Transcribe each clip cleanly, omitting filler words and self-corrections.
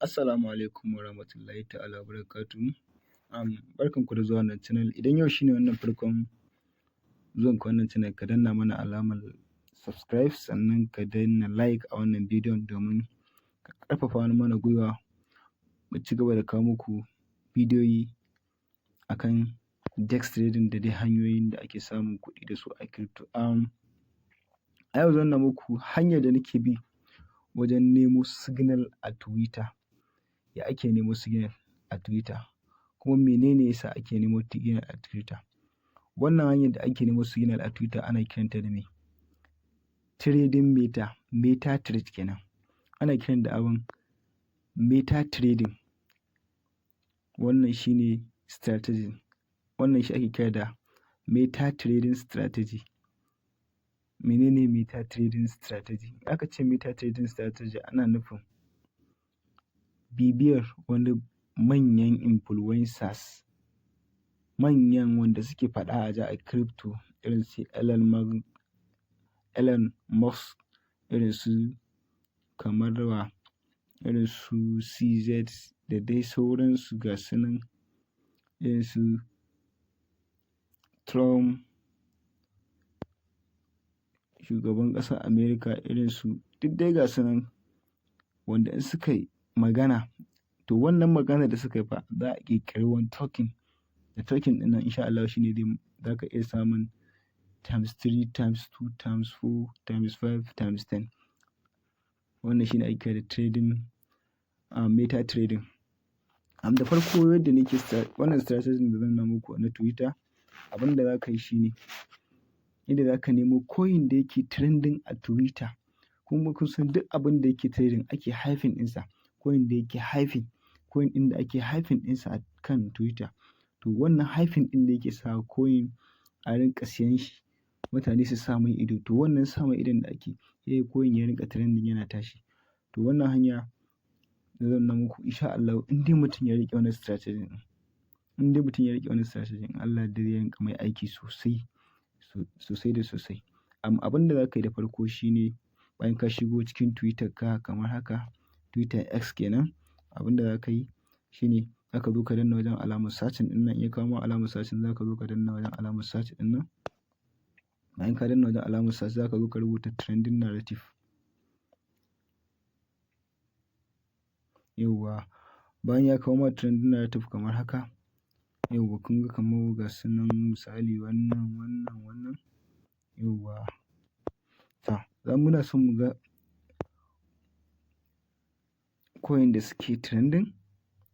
Assalamu alaikum wa rahmatullahi ta'ala wa barakatuhu. Barkanku da zuwa wannan channel. Idan yau shine wannan farkon zuwanka wannan channel, ka danna mana alamar subscribe sannan ka danna like a wannan bidiyon domin ka ƙarfafa mana gwiwa mu ci gaba da kawo muku bidiyoyi akan dex trading da dai hanyoyin da ake samun kuɗi da su a crypto. A yau zan nuna muku hanyar da nake bi wajen nemo signal a Twitter. Ya ake nemo signal a Twitter, kuma menene yasa ake nemo signal a Twitter? Wannan hanyar da ake nemo signal a Twitter ana kiranta da me? Trading meta trade kenan. Ana kiran da abin meta trading. Wannan shine strategy. Wannan shi ake kira da meta trading strategy. Menene meta trading strategy? Aka ce meta trading strategy ana nufin bibiyar wani manyan influencers, manyan wanda suke faɗa a ji a crypto irin su Elon Musk, irin su kamar wa, irin su CZ da dai sauransu ga su nan, irin su Trump, shugaban ƙasar America, irin su duk dai ga su nan wanda in suka yi magana, to wannan magana da suka yi fa za a ƙirƙiri wani token. Da token ɗin nan insha Allah shine dai za ka iya samun times 3, times 2, times 4, times 5, times 10. Wannan shine ake kira da trading, meta trading. Da farko yadda nake wannan strategy da zan nuna muku na Twitter, abin da za ka yi shine yadda za ka nemo coin da yake trending a Twitter. Kuma kun san duk abin da yake trading ake hyping ɗinsa, coin da yake hyping, coin ɗin da ake hyping ɗinsa a kan Twitter. To wannan hyping ɗin da yake sa coin a rinƙa siyan shi, mutane su sa mai ido. To wannan sa mai idon da ake, sai coin ya rinƙa trending yana tashi. To wannan hanya da zan nuna muku insha Allah in dai mutum ya riƙe wannan strategy ɗin, in dai mutum ya riƙe wannan strategy ɗin, Allah zai rinƙa mai aiki sosai, sosai da sosai. Abin da za ka yi da farko shine bayan ka shigo cikin Twitter ka kamar haka, Twitter X kenan, abin da za ka yi shine za ka zo ka danna wajen alamar searching ɗin nan. In ya kawo ma alamar searching za ka zo ka danna wajen alamar search ɗin nan. Bayan ka danna wajen alamar search za ka zo ka rubuta trending narrative. Yauwa, bayan ya kawo ma trending narrative kamar haka, yauwa kun ga kamar ga su nan misali wannan. Yauwa. To, muna son mu ga coin da suke trending.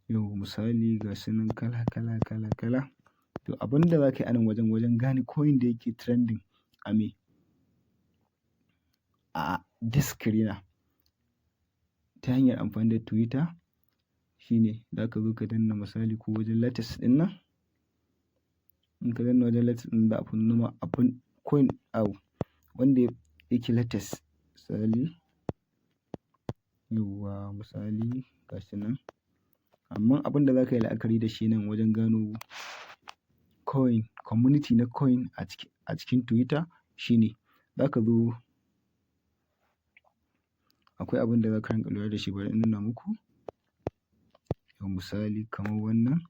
Yauwa misali ga su nan kala. To abin da za ka yi a nan wajen gane coin da yake trending a me? A Deskrina ta hanyar amfani da Twitter shine za ka zo ka danna misali ko wajen latest ɗin nan. In ka danna wajen latest ɗin za a fi nuna abin coin wanda yake latest misali. Yauwa misali ga shi nan. Amma abin da za ka yi la'akari da shi nan wajen gano coin, community na coin a cikin Twitter shine za ka zo, akwai abin da za ka rinƙa lura da shi bari in nuna muku. Yau misali kamar wannan,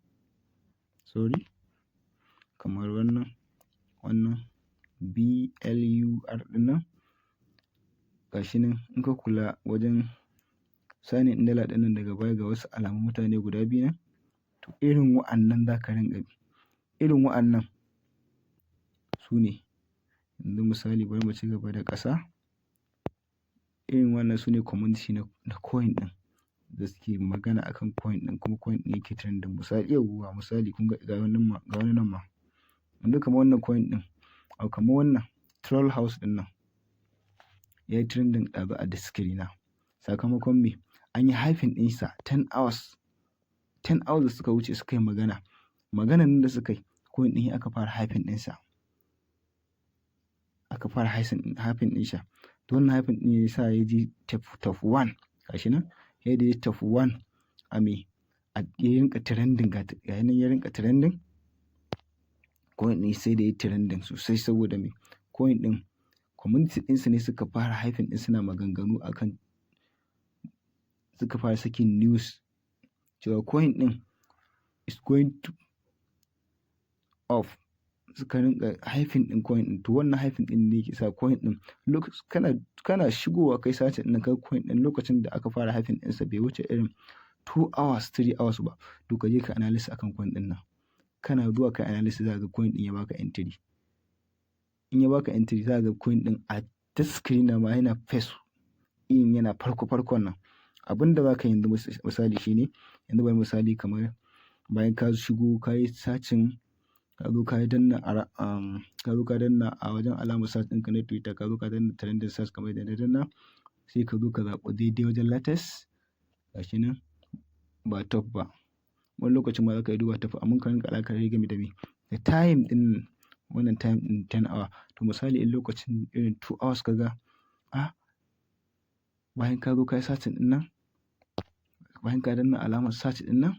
kamar wannan BLUR ɗin nan. Ga shi nan in ka kula wajen signing ɗin dala ɗin nan daga baya ga wasu alamun mutane guda biyu nan. To irin wa'annan za ka rinƙa bi. Irin wa'annan su ne. Yanzu misali bari mu ci gaba da ƙasa. Irin wannan su ne community na coin ɗin da suke magana akan coin ɗin, kuma coin ɗin yake trending. Misali yauwa misali kun ga wani nan ma. Yanzu kamar wannan coin ɗin, kamar wannan Troll House ɗin nan ya yi trending ɗazu a Deskrina. Sakamakon me? An yi hyping ɗinsa 10 hours da suka wuce suka yi magana. Maganan nan da suka yi, coin ɗin aka fara hyping ɗinsa. Aka fara hyping ɗinsa. To wannan hyping ɗin ya sa ya je top 1. Ga shi nan, ya je top 1 a me? Ya rinƙa trending ga nan ya rinƙa trending. Coin ɗin sai da ya yi trending sosai saboda me? Coin ɗin community ɗinsu ne suka fara hyping ɗin, suna maganganu akan, suka fara sakin news cewa coin ɗin is going to off, suka rinka haifin ɗin coin ɗin. To wannan haifin ɗin ne ke sa coin ɗin kana shigowa kai sace ɗin kai coin ɗin lokacin da aka fara haifin ɗinsa bai wuce irin 2 hours 3 hours ba, to ka je ka analysis akan coin ɗin nan. Kana zuwa kai analysis za ga coin ɗin ya baka entry. In ya baka entry za ga coin ɗin a ta screen ma yana face in yana farkon nan. Abin da za ka yanzu misali shine, yanzu bari misali kamar bayan ka shigo ka yi searching, ka zo ka danna a wajen alamar search ɗinka na Twitter, ka zo ka danna trending search kamar yadda na danna, sai ka zo ka zaɓi daidai wajen latest, gashi nan ba top ba. Wani lokacin ma za ka yi duba top, amma ka rinka la'akari game da me, da time ɗin wannan time ɗin 10 hour. To misali in lokacin irin 2 hours ka ga, bayan ka zo ka yi searching ɗin nan, bayan ka danna alamar search ɗin nan,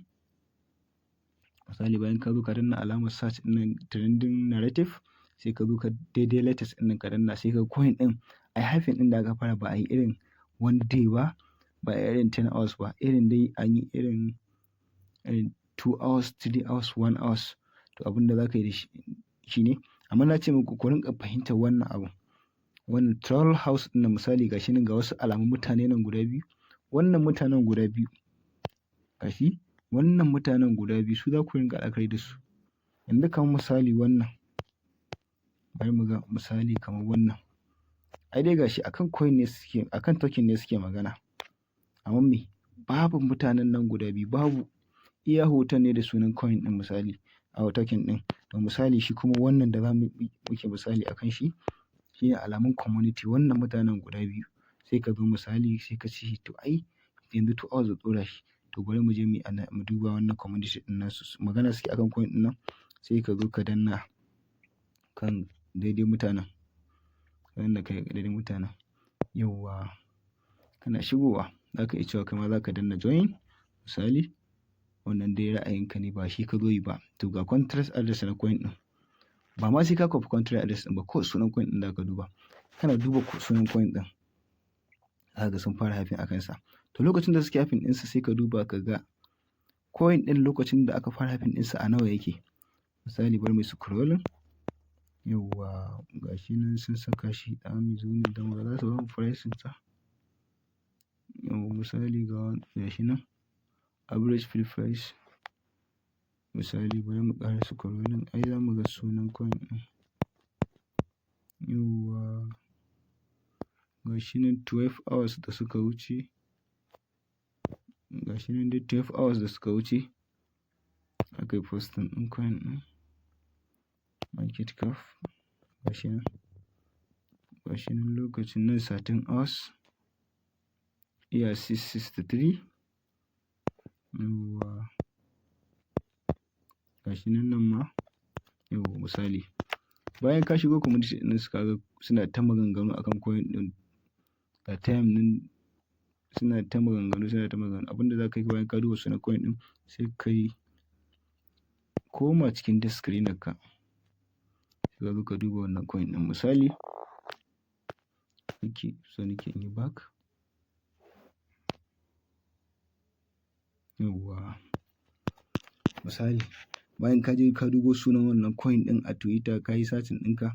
misali bayan ka zo ka danna alamar search ɗin nan trending narrative, sai ka zo ka daidai latest ɗin nan ka danna, sai ka coin ɗin ai haifin ɗin da aka fara ba a yi irin 1 day ba, ba a yi irin 10 hours ba, irin dai an yi irin 2 hours 3 hours 1 hours. To abin da za ka yi da shi ne, amma na ce muku ku rinka fahimtar wannan abu. Wannan troll house ɗin nan misali gashi nan ga wasu alamun mutane nan guda biyu, wannan mutanen guda biyu gashi, wannan mutanen guda biyu su za ku rinka la'akari da su. Yanzu kamar misali wannan, bari mu ga misali kamar wannan, ai dai gashi akan coin ne suke, akan token ne suke magana, amma me, babu mutanen nan guda biyu, babu, iya hoton ne da sunan coin ɗin misali a token ɗin. To misali shi kuma wannan da muke misali akan shi, shine alamun community, wannan mutanen guda biyu. Sai ka zo misali sai ka ce to ai yanzu 2 hours da ɗora shi, to bari mu je mu duba wannan community ɗin nasu, magana suke akan coin ɗin nan, sai ka zo ka danna kan daidai mutanen, yauwa, kana shigowa za ka iya cewa kai ma za ka danna join misali, wannan dai ra'ayinka ne, ba shi ka zo yi ba. To ga contract address na coin ɗin, ba ma sai ka copy contract address ɗin ba, ko sunan coin ɗin da ka duba, kana duba sunan coin ɗin za ga sun fara haifin akan sa. To lokacin da suke haifin ɗinsa sai ka duba ka ga coin ɗin lokacin da aka fara haifin ɗinsa a nawa yake. Misali bari mu scrolling, yauwa gashi nan sun saka shi ɗan zoom don ba za su bamu pricing sa. Yauwa misali ga gashi nan average free price, misali bari mu ƙara scrolling, ai za mu ga sunan coin ɗin. Yauwa gashi nan 12 hours da suka wuce, gashi nan dai 12 hours da suka wuce aka yi posting ɗin coin ɗin. Market cap gashi nan lokacin nan 13 hours, iya 663. Yauwa gashi nan ma, yauwa misali bayan ka shigo community ɗin su kaga suna ta maganganu akan coin ɗin, ga time nan suna ta maganganu. Abinda za ka yi bayan ka duba sunan coin ɗin, sai ka yi koma cikin disk screener ka, sai ka zo ka duba wannan coin ɗin misali, nake in yi back, yauwa misali bayan ka je ka dubo sunan wannan coin ɗin a Twitter ka yi searching ɗinka,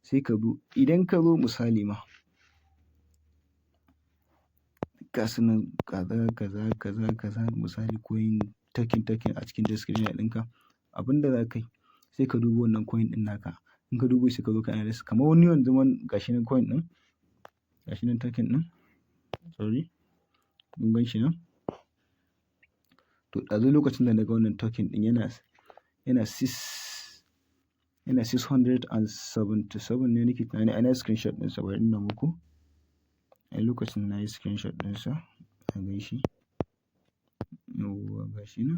sai ka zo, idan ka zo misali ma ga su nan kaza misali coin token a cikin disk screener ɗinka, abinda za ka yi sai ka dubo wannan coin ɗin naka, in ka dubo sai ka zo ka analysis. Kamar wani yanzu gashi nan coin ɗin, gashi nan token ɗin, sorry kun gan shi nan. To ɗazu lokacin da na ga wannan token ɗin yana 677 ne nake tunani, ana screenshot ɗinsa, bari in nuna muku. A lokacin na yi screenshot ɗinsa, a gan shi, yauwa gashi nan,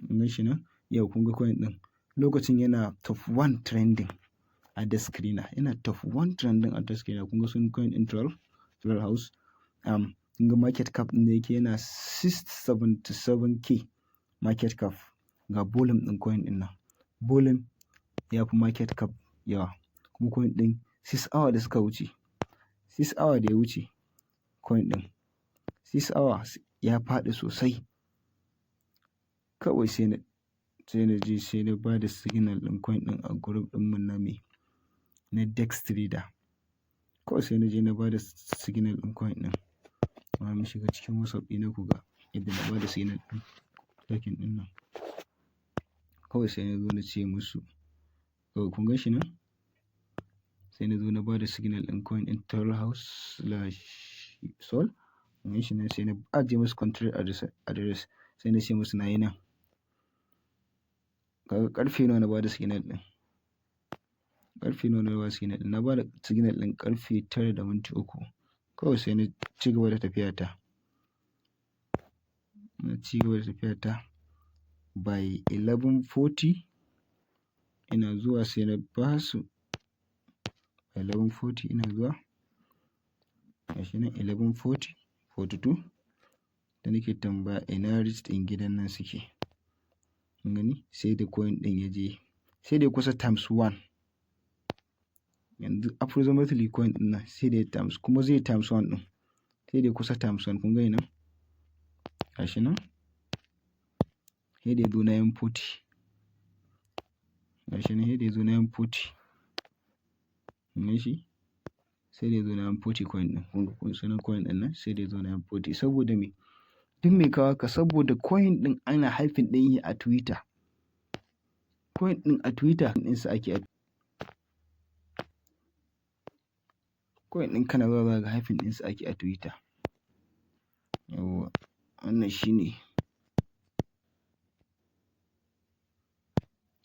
gan shi nan, yau kun ga coin ɗin lokacin yana top 1 trending a disk screener, yana top 1 trending a disk screener. Kun ga sunan coin ɗin troll house, kun ga market cap ɗin da yake yana 677k market cap. Ga volume ɗin coin ɗin nan, volume ya fi market cap yawa, kuma coin ɗin 6 hour da suka wuce, 6 hour da ya wuce coin ɗin 6 hour ya faɗi sosai. Kawai sai na je sai na ba da signal ɗin coin ɗin a group ɗinmu na Dex Trader. Kawai sai na je na ba da signal ɗin coin ɗin. Amma mu shiga cikin WhatsApp ɗina ku ga yadda na ba da signal ɗin token ɗin nan. Kawai sai na zo na ce musu, kawai kun gan shi nan? Sai na zo na ba da signal ɗin coin ɗin Terrahouse/Sol. Kun gan shi nan, sai na ajiye musu control address. Sai na ce musu na yi nan. Kaga ƙarfe nawa na ba da signal ɗin? Ƙarfe nawa na ba da signal ɗin? Na ba da signal ɗin ƙarfe 9:03. Kawai sai na ci gaba da tafiyata. Na ci gaba da tafiyata. By 11:40 ina zuwa sai na ba su. By 11:40 ina zuwa. Gashi nan 11:40, 42. Da nake tambaya ina risk ɗin gidan nan suke. Kun gani? Sai da coin ɗin ya je. Sai da ya kusa times 1. Yanzu approximately coin ɗin nan sai da ya times, kuma zai times 1 ɗin. Sai da ya kusa times 1. Kun gani nan? Gashi nan. Sai da ya zo 9:40. Gashi nan sai da ya zo 9:40. Kun gan shi? Sai da ya zo 9:40 coin ɗin. Kun sanin coin ɗin nan? Sai da ya zo 9:40. Saboda me? Duk me kawo haka? Saboda coin ɗin ana hyping ɗin shi a Twitter. Coin ɗin a Twitter ɗinsa ake. Coin ɗin kana zuwa za ka ga hyping ɗinsa ake a Twitter. Yawwa, wannan shi ne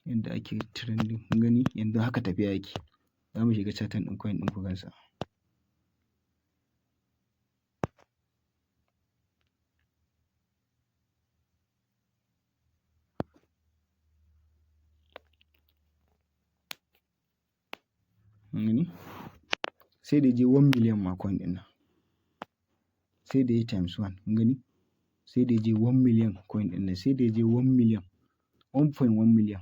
yadda ake trending. Kun gani? Yanzu haka tafiya yake. Za mu shiga chatting ɗin coin ɗin ku gansa. Kun gani? Sai da ya je 1 million ma coin ɗin nan. Sai da ya times 1. Kun gani? Sai da ya je 1 million coin ɗin nan. Sai da ya je 1 million. 1.1 million.